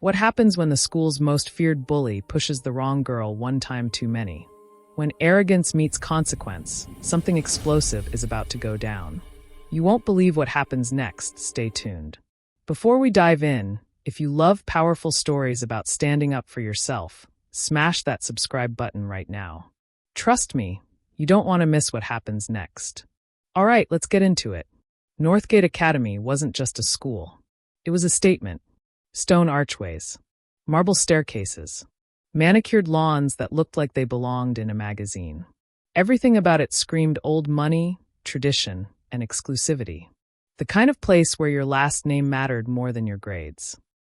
What happens when the school's most feared bully pushes the wrong girl one time too many? When arrogance meets consequence, something explosive is about to go down. You won't believe what happens next. Stay tuned. Before we dive in, if you love powerful stories about standing up for yourself, smash that subscribe button right now. Trust me, you don't want to miss what happens next. All right, let's get into it. Northgate Academy wasn't just a school. It was a statement. Stone archways, marble staircases, manicured lawns that looked like they belonged in a magazine. Everything about it screamed old money, tradition, and exclusivity. The kind of place where your last name mattered more than your grades.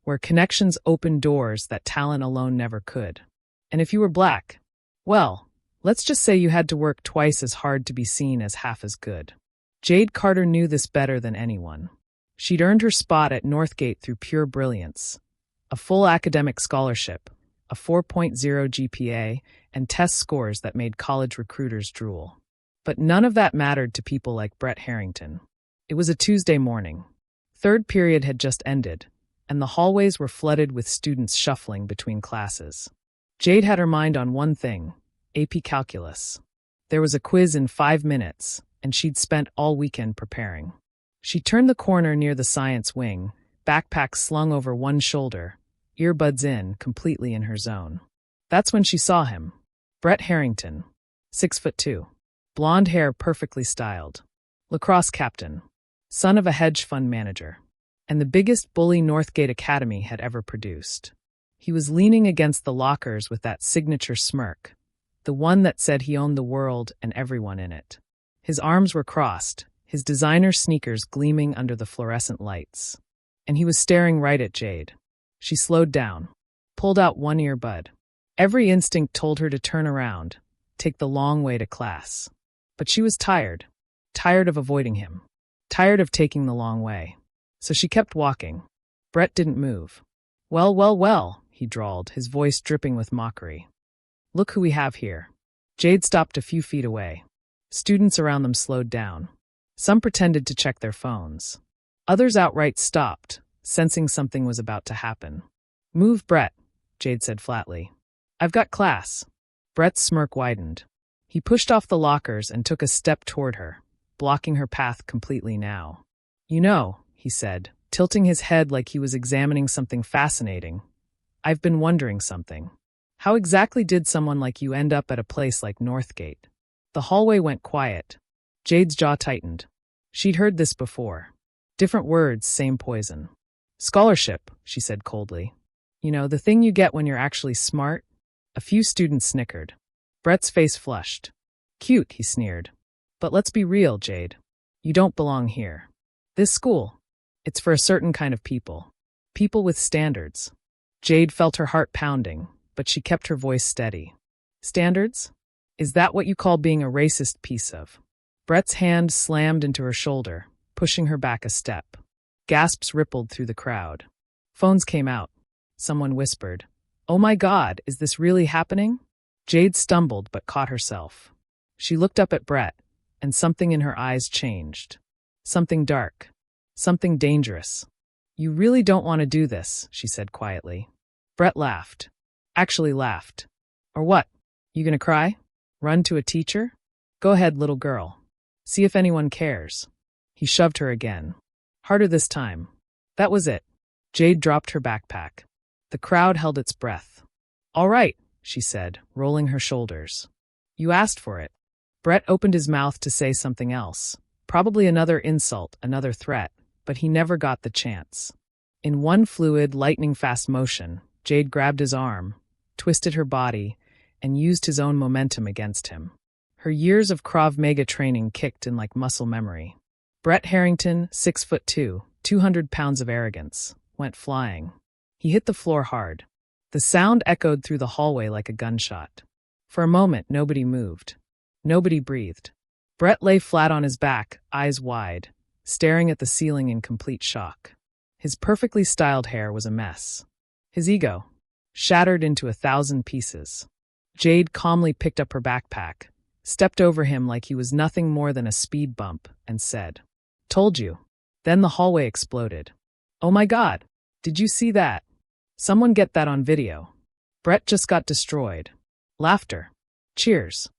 Where connections opened doors that talent alone never could. And if you were black, well, let's just say you had to work twice as hard to be seen as half as good. Jade Carter knew this better than anyone. She'd earned her spot at Northgate through pure brilliance. A full academic scholarship, a 4.0 GPA, and test scores that made college recruiters drool. But none of that mattered to people like Brett Harrington. It was a Tuesday morning. Third period had just ended, and the hallways were flooded with students shuffling between classes. Jade had her mind on one thing, AP Calculus. There was a quiz in 5 minutes, and she'd spent all weekend preparing. She turned the corner near the science wing, backpack slung over one shoulder, earbuds in, completely in her zone. That's when she saw him. Brett Harrington, 6'2", blonde hair perfectly styled, lacrosse captain, son of a hedge fund manager, and the biggest bully Northgate Academy had ever produced. He was leaning against the lockers with that signature smirk, the one that said he owned the world and everyone in it. His arms were crossed, his designer sneakers gleaming under the fluorescent lights. And he was staring right at Jade. She slowed down, pulled out one earbud. Every instinct told her to turn around, take the long way to class. But she was tired of avoiding him, tired of taking the long way. So she kept walking. Brett didn't move. Well, he drawled, his voice dripping with mockery. Look who we have here. Jade stopped a few feet away. Students around them slowed down. Some pretended to check their phones. Others outright stopped, sensing something was about to happen. Move, Brett, Jade said flatly. I've got class. Brett's smirk widened. He pushed off the lockers and took a step toward her, blocking her path completely now. You know, he said, tilting his head like he was examining something fascinating. I've been wondering something. How exactly did someone like you end up at a place like Northgate? The hallway went quiet. Jade's jaw tightened. She'd heard this before. Different words, same poison. Scholarship, she said coldly. You know, the thing you get when you're actually smart? A few students snickered. Brett's face flushed. Cute, he sneered. But let's be real, Jade. You don't belong here. This school, it's for a certain kind of people. People with standards. Jade felt her heart pounding, but she kept her voice steady. Standards? Is that what you call being a racist piece of? Brett's hand slammed into her shoulder, pushing her back a step. Gasps rippled through the crowd. Phones came out. Someone whispered, "Oh my God, is this really happening?" Jade stumbled but caught herself. She looked up at Brett, and something in her eyes changed. Something dark. Something dangerous. You really don't want to do this, she said quietly. Brett laughed. Actually laughed. Or what? You gonna cry? Run to a teacher? Go ahead, little girl. See if anyone cares. He shoved her again. Harder this time. That was it. Jade dropped her backpack. The crowd held its breath. All right, she said, rolling her shoulders. You asked for it. Brett opened his mouth to say something else. Probably another insult, another threat, but he never got the chance. In one fluid, lightning-fast motion, Jade grabbed his arm, twisted her body, and used his own momentum against him. Her years of Krav Maga training kicked in like muscle memory. Brett Harrington, 6'2", 200 pounds of arrogance, went flying. He hit the floor hard. The sound echoed through the hallway like a gunshot. For a moment, nobody moved. Nobody breathed. Brett lay flat on his back, eyes wide, staring at the ceiling in complete shock. His perfectly styled hair was a mess. His ego, shattered into 1,000 pieces. Jade calmly picked up her backpack, stepped over him like he was nothing more than a speed bump, and said, "Told you." Then the hallway exploded. "Oh my God, did you see that?" Someone get that on video. Brett just got destroyed. Laughter. Cheers.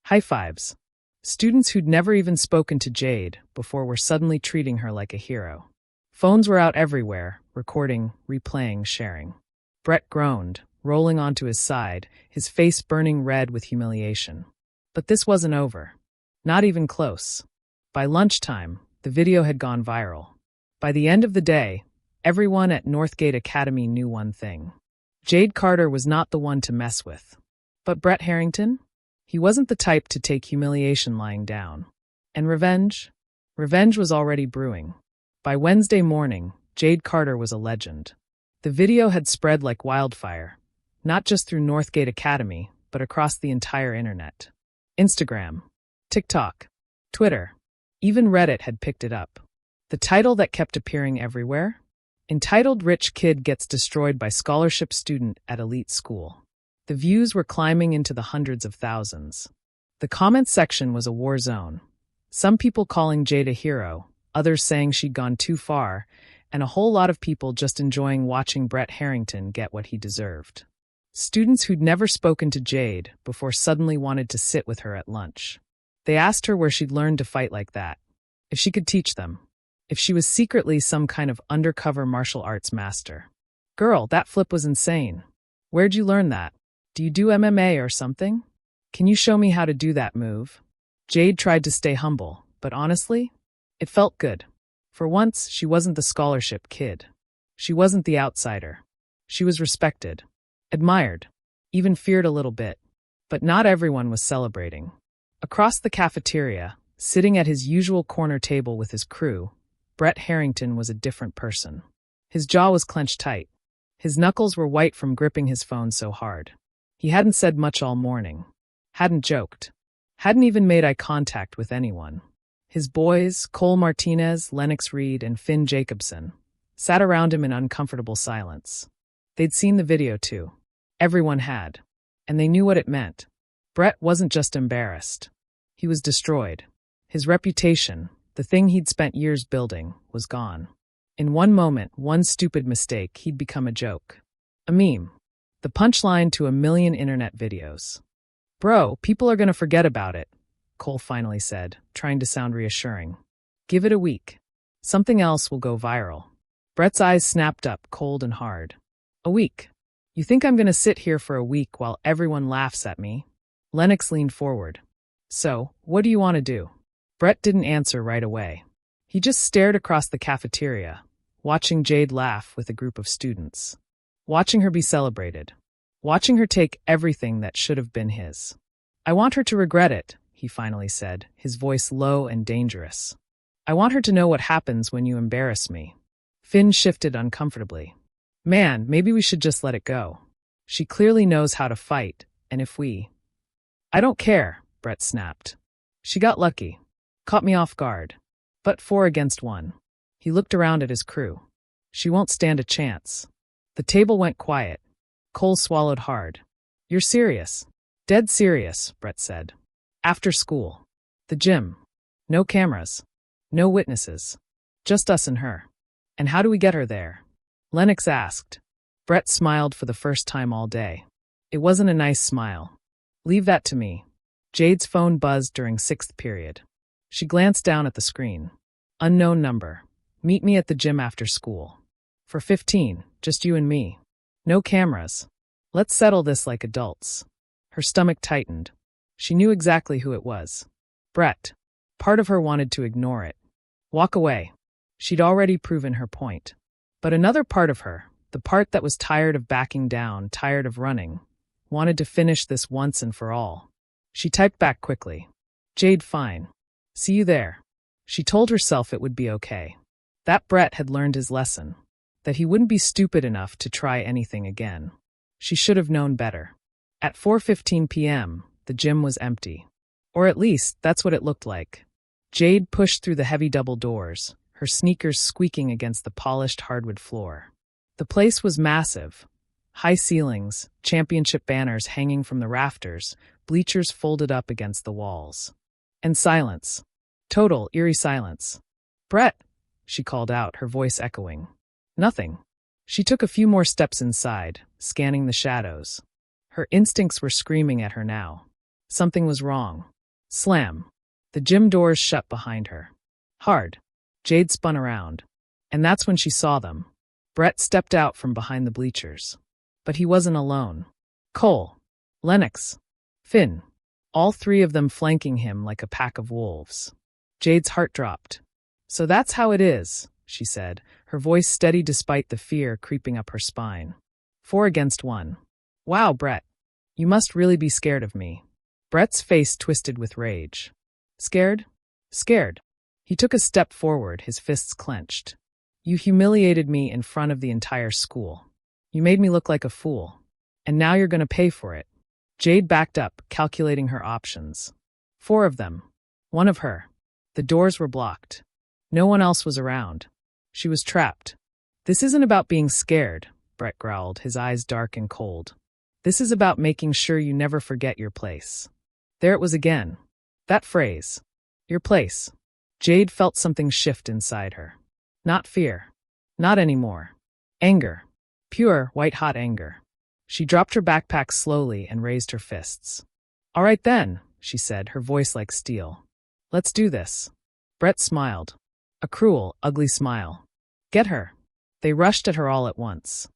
High fives. Students who'd never even spoken to Jade before were suddenly treating her like a hero. Phones were out everywhere, recording, replaying, sharing. Brett groaned, rolling onto his side, his face burning red with humiliation. But this wasn't over. Not even close. By lunchtime, the video had gone viral. By the end of the day, everyone at Northgate Academy knew one thing. Jade Carter was not the one to mess with. But Brett Harrington? He wasn't the type to take humiliation lying down. And revenge? Revenge was already brewing. By Wednesday morning, Jade Carter was a legend. The video had spread like wildfire, not just through Northgate Academy, but across the entire internet. Instagram, TikTok, Twitter, even Reddit had picked it up. The title that kept appearing everywhere? Entitled Rich Kid Gets Destroyed by Scholarship Student at Elite School. The views were climbing into the hundreds of thousands. The comment section was a war zone. Some people calling Jade a hero, others saying she'd gone too far, and a whole lot of people just enjoying watching Brett Harrington get what he deserved. Students who'd never spoken to Jade before suddenly wanted to sit with her at lunch. They asked her where she'd learned to fight like that, if she could teach them, if she was secretly some kind of undercover martial arts master. Girl, that flip was insane. Where'd you learn that? Do you do MMA or something? Can you show me how to do that move? Jade tried to stay humble, but honestly, it felt good. For once, she wasn't the scholarship kid. She wasn't the outsider. She was respected, admired, even feared a little bit. But not everyone was celebrating. Across the cafeteria, sitting at his usual corner table with his crew, Brett Harrington was a different person. His jaw was clenched tight. His knuckles were white from gripping his phone so hard. He hadn't said much all morning. Hadn't joked. Hadn't even made eye contact with anyone. His boys, Cole Martinez, Lennox Reed, and Finn Jacobson, sat around him in uncomfortable silence. They'd seen the video too. Everyone had. And they knew what it meant. Brett wasn't just embarrassed. He was destroyed. His reputation, the thing he'd spent years building, was gone. In one moment, one stupid mistake, he'd become a joke. A meme. The punchline to a million internet videos. Bro, people are gonna forget about it, Cole finally said, trying to sound reassuring. Give it a week. Something else will go viral. Brett's eyes snapped up, cold and hard. A week? You think I'm gonna sit here for a week while everyone laughs at me? Lennox leaned forward. So, what do you want to do? Brett didn't answer right away. He just stared across the cafeteria, watching Jade laugh with a group of students. Watching her be celebrated. Watching her take everything that should have been his. I want her to regret it, he finally said, his voice low and dangerous. I want her to know what happens when you embarrass me. Finn shifted uncomfortably. Man, maybe we should just let it go. She clearly knows how to fight, and if we... I don't care, Brett snapped. She got lucky. Caught me off guard. But 4 against 1. He looked around at his crew. She won't stand a chance. The table went quiet. Cole swallowed hard. You're serious? Dead serious, Brett said. After school. The gym. No cameras. No witnesses. Just us and her. And how do we get her there? Lennox asked. Brett smiled for the first time all day. It wasn't a nice smile. Leave that to me. Jade's phone buzzed during 6th period. She glanced down at the screen. Unknown number. Meet me at the gym after school. For 15, just you and me. No cameras. Let's settle this like adults. Her stomach tightened. She knew exactly who it was. Brett. Part of her wanted to ignore it. Walk away. She'd already proven her point. But another part of her, the part that was tired of backing down, tired of running, wanted to finish this once and for all. She typed back quickly. Jade, fine. See you there. She told herself it would be okay. That Brett had learned his lesson. That he wouldn't be stupid enough to try anything again. She should have known better. At 4:15 p.m., the gym was empty. Or at least, that's what it looked like. Jade pushed through the heavy double doors, her sneakers squeaking against the polished hardwood floor. The place was massive. High ceilings, championship banners hanging from the rafters, bleachers folded up against the walls. And silence. Total, eerie silence. Brett, she called out, her voice echoing. Nothing. She took a few more steps inside, scanning the shadows. Her instincts were screaming at her now. Something was wrong. Slam. The gym doors shut behind her. Hard. Jade spun around. And that's when she saw them. Brett stepped out from behind the bleachers. But he wasn't alone. Cole, Lennox, Finn, all three of them flanking him like a pack of wolves. Jade's heart dropped. "So that's how it is," she said, her voice steady despite the fear creeping up her spine. 4 against 1. "Wow, Brett. You must really be scared of me." Brett's face twisted with rage. "Scared? Scared." He took a step forward, his fists clenched. "You humiliated me in front of the entire school. You made me look like a fool. And now you're going to pay for it." Jade backed up, calculating her options. 4 of them. 1 of her. The doors were blocked. No one else was around. She was trapped. "This isn't about being scared," Brett growled, his eyes dark and cold. "This is about making sure you never forget your place." There it was again. That phrase. Your place. Jade felt something shift inside her. Not fear. Not anymore. Anger. Pure, white-hot anger. She dropped her backpack slowly and raised her fists. "All right then," she said, her voice like steel. "Let's do this." Brett smiled. A cruel, ugly smile. "Get her." They rushed at her all at once.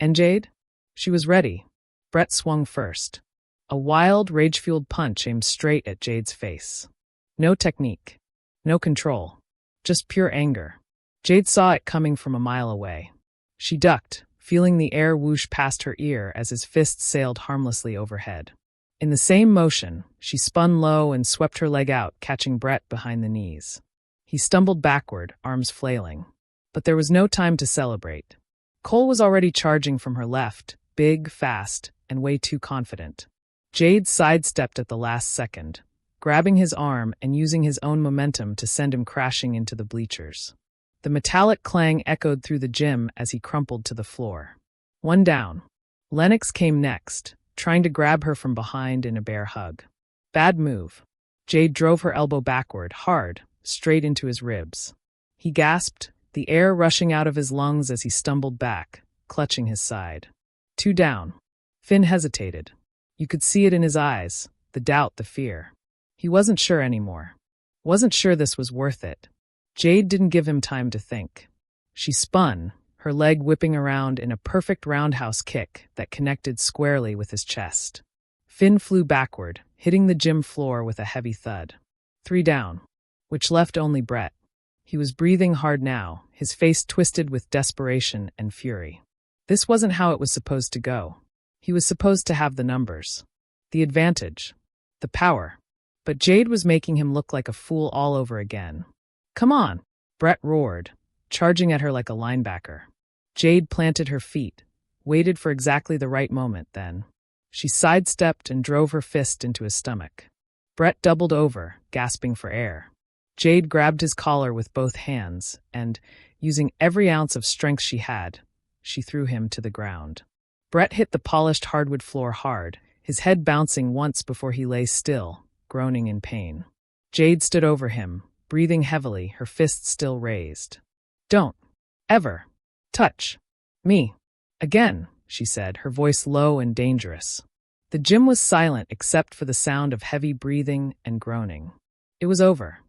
And Jade? She was ready. Brett swung first. A wild, rage-fueled punch aimed straight at Jade's face. No technique. No control. Just pure anger. Jade saw it coming from a mile away. She ducked, feeling the air whoosh past her ear as his fists sailed harmlessly overhead. In the same motion, she spun low and swept her leg out, catching Brett behind the knees. He stumbled backward, arms flailing. But there was no time to celebrate. Cole was already charging from her left, big, fast, and way too confident. Jade sidestepped at the last second, grabbing his arm and using his own momentum to send him crashing into the bleachers. The metallic clang echoed through the gym as he crumpled to the floor. 1 down. Lennox came next, trying to grab her from behind in a bear hug. Bad move. Jade drove her elbow backward, hard, straight into his ribs. He gasped, the air rushing out of his lungs as he stumbled back, clutching his side. 2 down. Finn hesitated. You could see it in his eyes, the doubt, the fear. He wasn't sure anymore. Wasn't sure this was worth it. Jade didn't give him time to think. She spun, her leg whipping around in a perfect roundhouse kick that connected squarely with his chest. Finn flew backward, hitting the gym floor with a heavy thud. 3 down, which left only Brett. He was breathing hard now, his face twisted with desperation and fury. This wasn't how it was supposed to go. He was supposed to have the numbers, the advantage, the power. But Jade was making him look like a fool all over again. "Come on," Brett roared, charging at her like a linebacker. Jade planted her feet, waited for exactly the right moment then. She sidestepped and drove her fist into his stomach. Brett doubled over, gasping for air. Jade grabbed his collar with both hands and, using every ounce of strength she had, she threw him to the ground. Brett hit the polished hardwood floor hard, his head bouncing once before he lay still, groaning in pain. Jade stood over him, breathing heavily, her fists still raised. "Don't ever touch me again," she said, her voice low and dangerous. The gym was silent except for the sound of heavy breathing and groaning. It was over.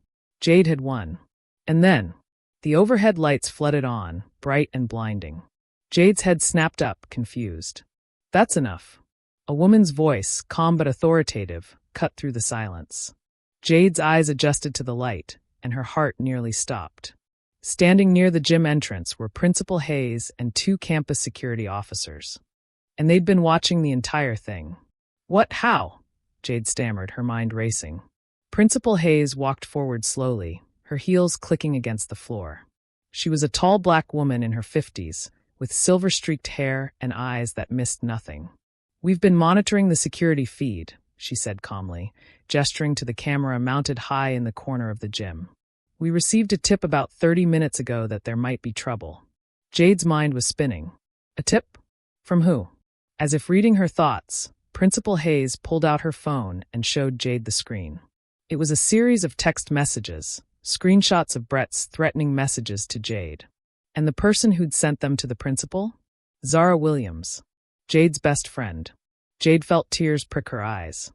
Jade had won. And then, the overhead lights flooded on, bright and blinding. Jade's head snapped up, confused. "That's enough." A woman's voice, calm but authoritative, cut through the silence. Jade's eyes adjusted to the light, and her heart nearly stopped. Standing near the gym entrance were Principal Hayes and 2 campus security officers. And they'd been watching the entire thing. "What? How?" Jade stammered, her mind racing. Principal Hayes walked forward slowly, her heels clicking against the floor. She was a tall black woman in her 50s, with silver-streaked hair and eyes that missed nothing. "We've been monitoring the security feed," she said calmly, gesturing to the camera mounted high in the corner of the gym. "We received a tip about 30 minutes ago that there might be trouble." Jade's mind was spinning. A tip? From who? As if reading her thoughts, Principal Hayes pulled out her phone and showed Jade the screen. It was a series of text messages, screenshots of Brett's threatening messages to Jade. And the person who'd sent them to the principal? Zara Williams, Jade's best friend. Jade felt tears prick her eyes.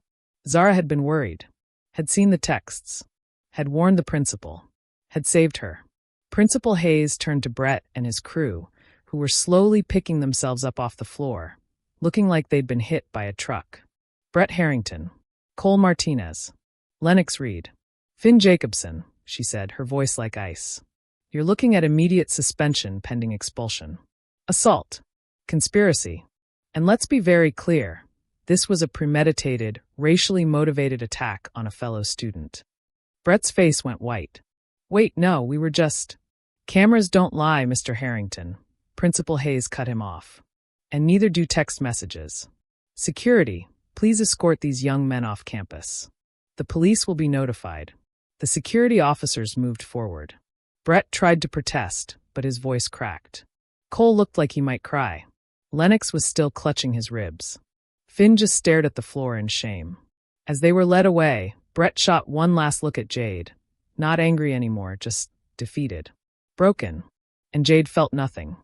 Zara had been worried, had seen the texts, had warned the principal, had saved her. Principal Hayes turned to Brett and his crew, who were slowly picking themselves up off the floor, looking like they'd been hit by a truck. Brett Harrington, Cole Martinez, Lennox Reed, Finn Jacobson, she said, her voice like ice. You're looking at immediate suspension pending expulsion. Assault. Conspiracy. And let's be very clear, this was a premeditated, racially motivated attack on a fellow student. Brett's face went white. Wait, no, we were just… Cameras don't lie, Mr. Harrington. Principal Hayes cut him off. And neither do text messages. Security, please escort these young men off campus. The police will be notified. The security officers moved forward. Brett tried to protest, but his voice cracked. Cole looked like he might cry. Lennox was still clutching his ribs. Finn just stared at the floor in shame. As they were led away, Brett shot one last look at Jade. Not angry anymore, just defeated. Broken. And Jade felt nothing.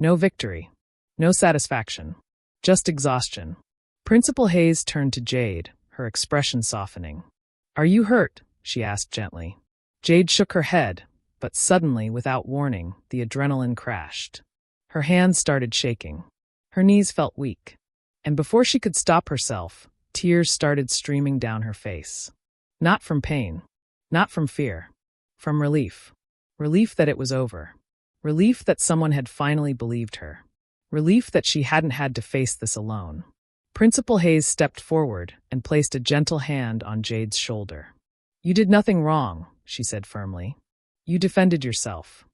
No victory. No satisfaction. Just exhaustion. Principal Hayes turned to Jade, her expression softening. Are you hurt? She asked gently. Jade shook her head, but suddenly, without warning, the adrenaline crashed. Her hands started shaking. Her knees felt weak. And before she could stop herself, tears started streaming down her face. Not from pain. Not from fear. From relief. Relief that it was over. Relief that someone had finally believed her. Relief that she hadn't had to face this alone. Principal Hayes stepped forward and placed a gentle hand on Jade's shoulder. You did nothing wrong, she said firmly. You defended yourself.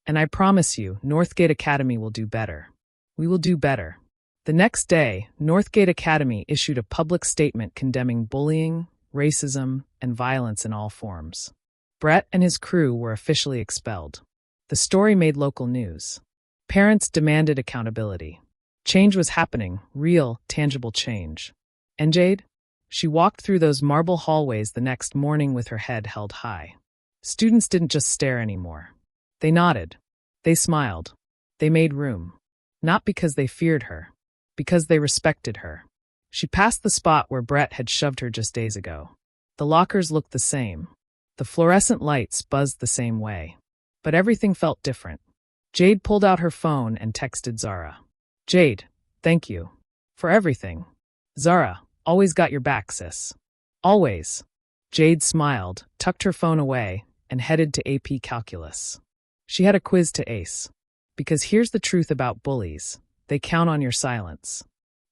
And I promise you, Northgate Academy will do better. We will do better. The next day, Northgate Academy issued a public statement condemning bullying, racism, and violence in all forms. Brett and his crew were officially expelled. The story made local news. Parents demanded accountability. Change was happening, real, tangible change. And Jade? She walked through those marble hallways the next morning with her head held high. Students didn't just stare anymore. They nodded. They smiled. They made room. Not because they feared her, because they respected her. She passed the spot where Brett had shoved her just days ago. The lockers looked the same. The fluorescent lights buzzed the same way. But everything felt different. Jade pulled out her phone and texted Zara. Jade, thank you. For everything. Zara, always got your back, sis. Always. Jade smiled, tucked her phone away, and headed to AP Calculus. She had a quiz to ace. Because here's the truth about bullies. They count on your silence.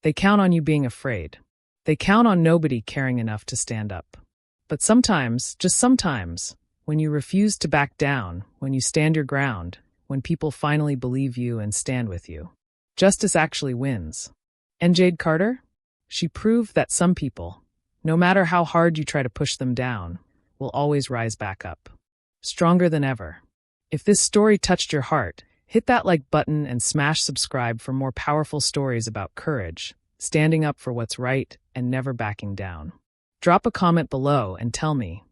They count on you being afraid. They count on nobody caring enough to stand up. But sometimes, just sometimes, when you refuse to back down, when you stand your ground, when people finally believe you and stand with you, justice actually wins. And Jade Carter? She proved that some people, no matter how hard you try to push them down, will always rise back up. Stronger than ever. If this story touched your heart, hit that like button and smash subscribe for more powerful stories about courage, standing up for what's right, and never backing down. Drop a comment below and tell me,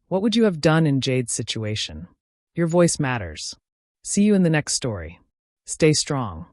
what would you have done in Jade's situation? Your voice matters. See you in the next story. Stay strong.